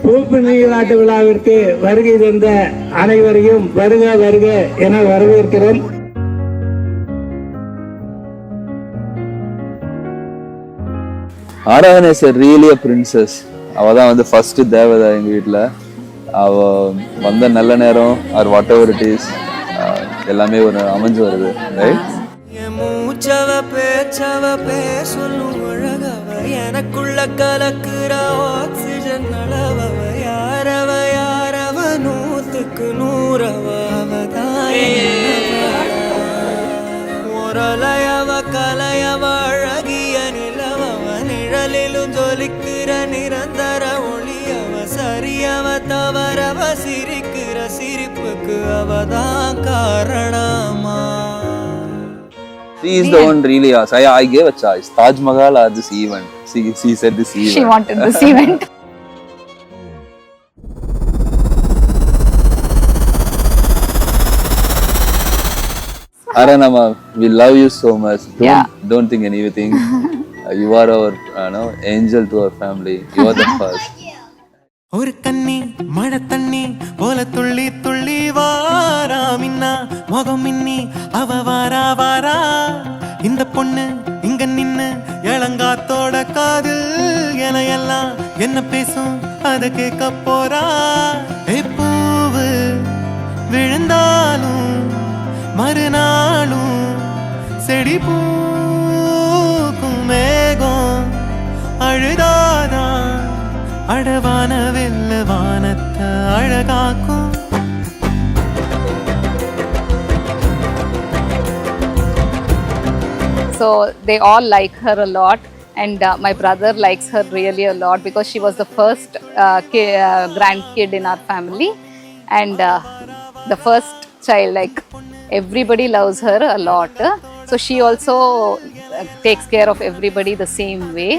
பூப்பு நீராட்டு விழாவிற்கு வருகை தந்த அனைவரையும் வருக வருக என வரவேற்கிறோம். ஆராதனை இஸ் ரியலி அ பிரின்சஸ். அவள் தான் வந்து ஃபர்ஸ்ட் தேவதா எங்கள் வீட்டில். அவள் வந்த நல்ல நேரம் or whatever it is எல்லாமே ஒரு அமைஞ்சு வருது. ரைட், மூச்சவ பேச்சவ பேசலும் அழகவ எனக்குள்ள கலக்குற ஆக்சிஜன் அளவவ யாரவ யாரவ 100க்கு 100 அவதாய ஒரலையவ கலையவ அழகிய நிலவவ நிழலிலும் ஜொலிக்கிற நிரந்தர ஒளியவ சரியவ தவறவ சிரிக்கிற சிரிப்புக்கு அவதான் காரணமா. She is the one really asked. I gave a choice. Taj Mahal or this event? She said this event. She wanted this event. Aranama, we love you so much. Yeah. Don't think anything. You are our angel to our family. You are the first. ஒரு கண்ணி மழை தண்ணி போல துள்ளி துள்ளி வாரா மின்னா முகம் மின்னி அவ வாரா வாரா. இந்த பொண்ணு இங்க நின்னு இளங்காத்தோட காதில் என எல்லாம் என்ன பேசும் அத கேட்க போறா. பூவு விழுந்தாலும் மறுநாளும் செடி பூக்கும் மேகம் அழுதாதான் அழவான வெல்ல வானத்தை அழகாக்கும். So they all like her a lot, and my brother likes her really a lot because she was the first grandkid in our family, and the first child. Like everybody loves her a lot, so she also takes care of everybody the same way.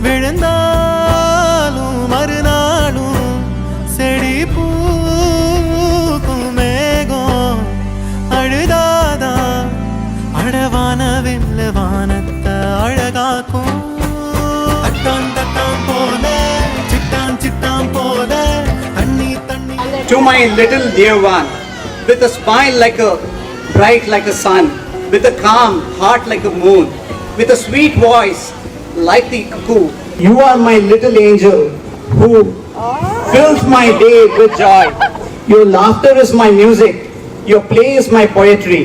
விழுந்தாலும் மறுநாளும் செடி பூக்கும் மேகம் அழுதாதா அழவான வெல்ல வானத்தை அழகாக்கும். தட்டான் தட்டான் போல சிட்டான் சிட்டான் போல தண்ணி தண்ணி. To my little dear one, with a smile like a bright like a sun, with a calm heart like a moon, with a sweet voice like the cuckoo, you are my little angel who fills my day with joy. Your laughter is my music, your play is my poetry.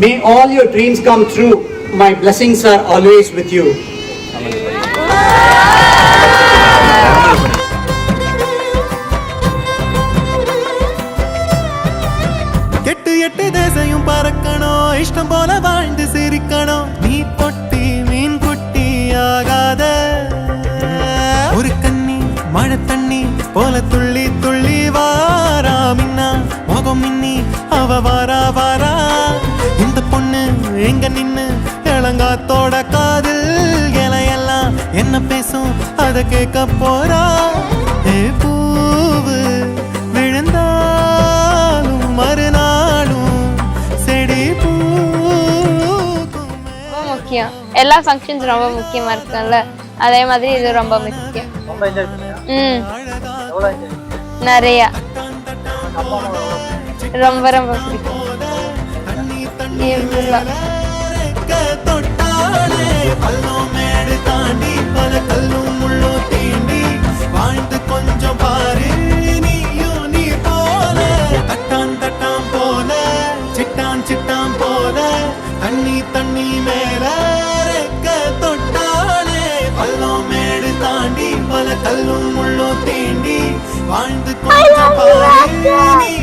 May all your dreams come true. My blessings are always with you. எட்டு எட்டு தேசையும் பறக்கணும், இஷ்டம் போல வாழ்ந்து சிரிக்கணும். நீ பொட்டி மீன் குட்டி ஆகாத ஒரு கண்ணி மழை தண்ணி போல துள்ளி துள்ளி வாரா மின்னா முகம் மின்னி அவ வாரா வாரா. இந்த பொண்ணு எங்க நின்னு இளங்காத்தோட காதில் எல்லாம் என்ன பேசும் அத கேட்க போறா. பூவு விழுந்தாலும் மறுநாளும் செடி பூக்கும். முக்கியம் எல்லா ஃபங்க்ஷன்ஸ் ரொம்ப முக்கியமா இருக்குல்ல, அதே மாதிரி இது ரொம்ப முக்கியம். நிறைய ரொம்ப ரொம்ப பிடிக்கும். கொஞ்சம் பாரு நீயும் நீ போல தட்டான் தட்டான் போல சிட்டான் சிட்டான் போல தண்ணி தண்ணி மேல தொட்டாலே பள்ளம் மேடு தாண்டி பல கல்லும் முள்ளும் தீண்டி வாழ்ந்து கொஞ்சம் பாரு.